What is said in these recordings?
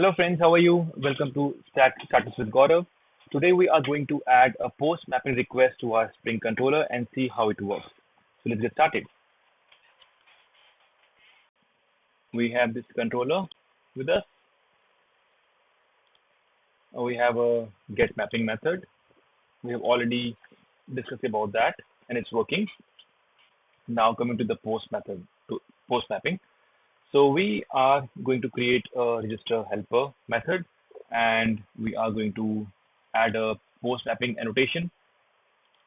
Hello friends, how are you? Welcome to Status with Gaurav. Today we are going to add a post mapping request to our Spring controller and see how it works. So let's get started. We have this controller with us. We have a get mapping method. We have already discussed about that and it's working. Now coming to the post method to post mapping. So we are going to create a register helper method and we are going to add a post mapping annotation.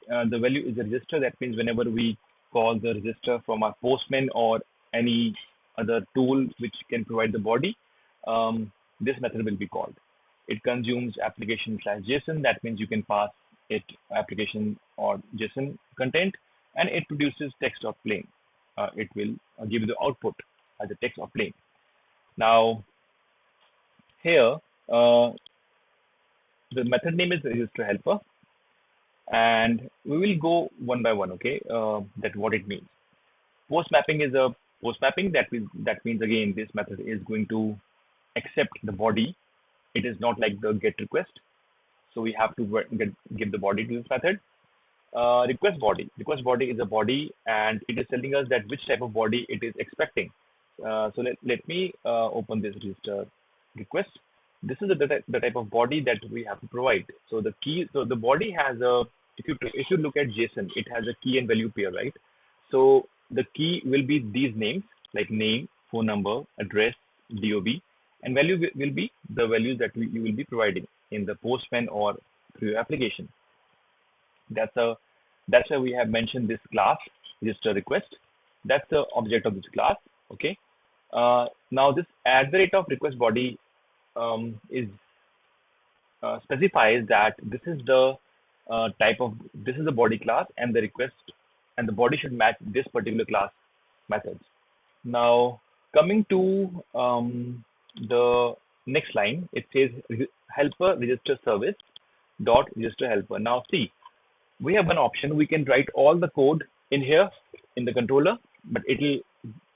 The value is a register. That means whenever we call the register from our postman or any other tool which can provide the body, this method will be called. It consumes application slash JSON. That means you can pass it application or JSON content, and it produces text or plain. It will give you the output as a text or plain. Now here, the method name is register helper, and we will go one by one. Okay, that what it means. Post mapping is a post mapping. That means again this method is going to accept the body. It is not like the get request. So we have to give the body to this method. Request body is a body, and it is telling us that which type of body it is expecting. So let me open this register request. This is the type of body that we have to provide. So the body has a, if you look at JSON, it has a key and value pair, right? So the key will be these names like name, phone number, address, DOB, and value will be the values that you will be providing in the postman or through your application. That's a that's why we have mentioned this class register request. That's the object of this class. Okay. Now this at the rate of request body is specifies that this is the body class and the request and the body should match this particular class methods. Now coming to the next line, it says helper register service dot register helper. Now see, we have one option. We can write all the code in here in the controller, but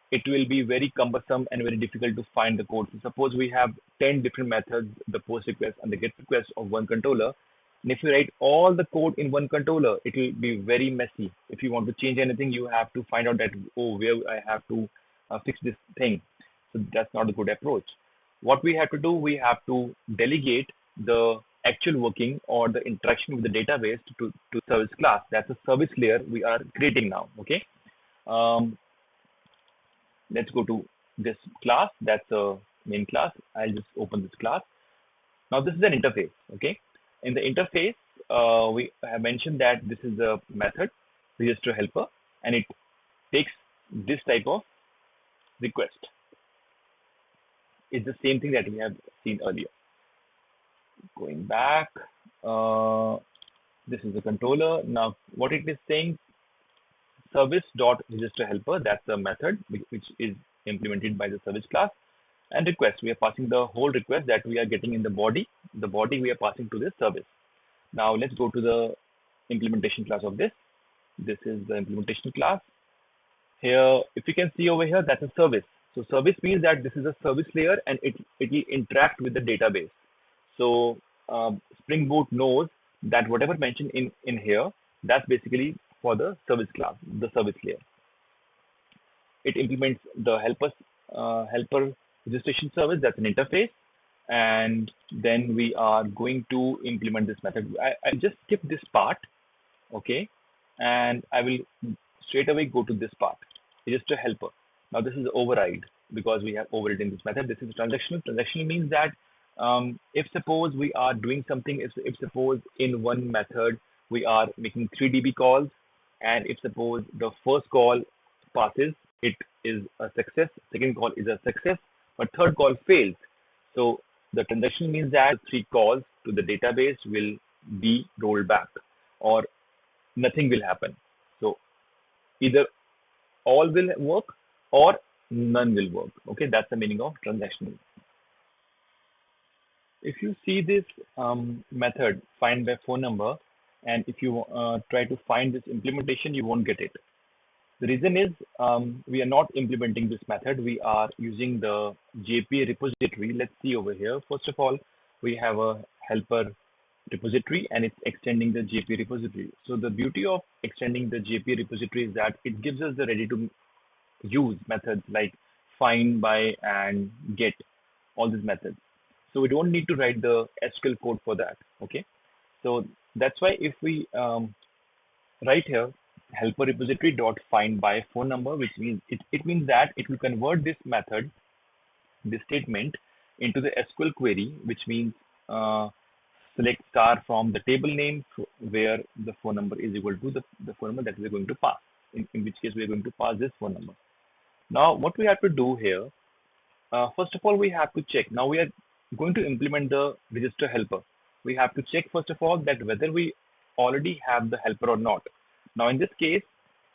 it will be very cumbersome and very difficult to find the code. So suppose we have 10 different methods, the post request and the get request of one controller. And if you write all the code in one controller, it will be very messy. If you want to change anything, you have to find out that, oh, where I have to fix this thing. So that's not a good approach. What we have to do, we have to delegate the actual working or the interaction with the database to service class. That's a service layer we are creating now. Okay. Um, let's go to this class. That's a main class. I'll just open this class. Now this is an interface. Okay. In the interface, we have mentioned that this is a method register helper, and it takes this type of request. It's the same thing that we have seen earlier. Going back, this is the controller. Now what it is saying, service dot register helper, that's the method which is implemented by the service class. And request, we are passing the whole request that we are getting in the body we are passing to this service. Now let's go to the implementation class of this. This is the implementation class. Here, if you can see over here, that's a service. So service means that this is a service layer and it will interact with the database. So Spring Boot knows that whatever mentioned in here, that's basically for the service class, the service layer. It implements the helper registration service, that's an interface. And then we are going to implement this method. I just skip this part, okay? And I will straight away go to this part, register helper. Now this is override because we have overridden this method. This is transactional. Transactional means that if suppose we are doing something, if suppose in one method we are making 3 DB calls, and if suppose the first call passes, it is a success, second call is a success, but third call fails. So the transaction means that 3 calls to the database will be rolled back or nothing will happen. So either all will work or none will work. Okay, that's the meaning of transactional. If you see this method find by phone number, and if you try to find this implementation, you won't get it. The reason is we are not implementing this method. We are using the JPA repository. Let's see over here. First of all, we have a helper repository and it's extending the JPA repository. So the beauty of extending the JPA repository is that it gives us the ready to use methods like find, by, and get, all these methods. So we don't need to write the SQL code for that. Okay. So that's why if we right here helper repository dot find by phone number, which means it means that it will convert this method, this statement, into the SQL query, which means select star from the table name where the phone number is equal to the phone number that we're going to pass, in which case we're going to pass this phone number. Now what we have to do here, first of all we have to check. Now we are going to implement the register helper. We have to check first of all that whether we already have the helper or not. Now in this case,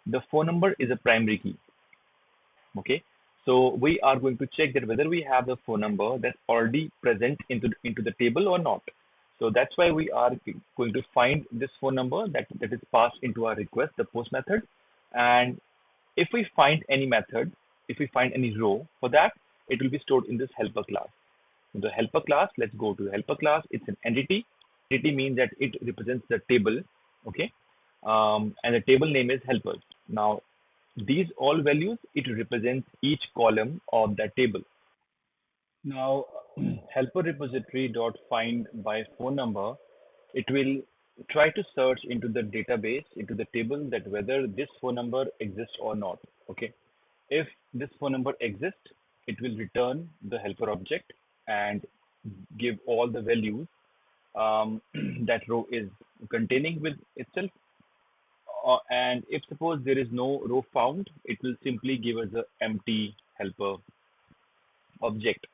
the phone number is a primary key. Okay, so we are going to check that whether we have the phone number that's already present into the table or not. So that's why we are going to find this phone number that is passed into our request, the post method. And if we find any method, if we find any row for that, it will be stored in this helper class. The helper class, let's go to the helper class. It's an entity. Entity means that it represents the table. Okay, and the table name is helpers. Now these all values, it represents each column of that table. Now helper repository dot find by phone number, it will try to search into the database, into the table, that whether this phone number exists or not. Okay, if this phone number exists, it will return the helper object and give all the values that row is containing with itself. And if suppose there is no row found, it will simply give us the empty helper object.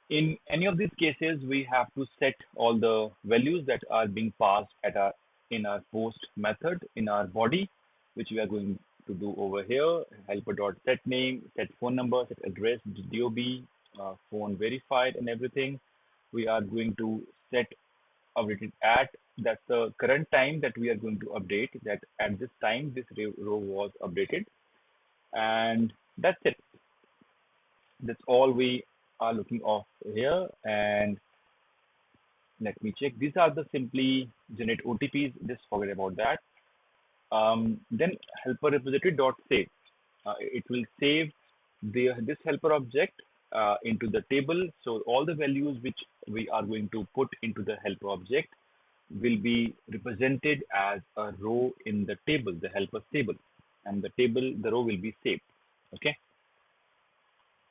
In any of these cases, we have to set all the values that are being passed in our post method in our body, which we are going to do over here. Helper dot set name, set phone number, set address, DOB, phone verified, and everything. We are going to set updated at, that's the current time that we are going to update, that at this time this row was updated, and that's it. That's all we are looking off here. And let me check, these are the simply generate OTPs, just forget about that. Then helper repository dot save, it will save this helper object into the table. So all the values which we are going to put into the helper object will be represented as a row in the table, the helper table, and the row will be saved. Okay,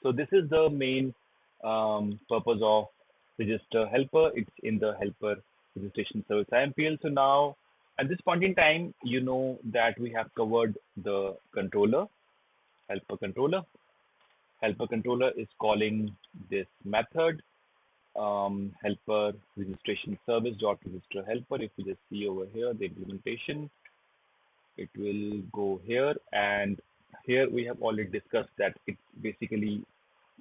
so this is the main purpose of register helper. It's in the helper registration service IMPL. So now at this point in time, you know that we have covered the controller, helper controller. Helper controller is calling this method helper registration service dot register helper. If you just see over here the implementation, it will go here, and here we have already discussed that it's basically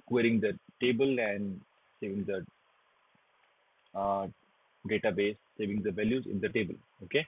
querying the table and saving the database, saving the values in the table. Okay,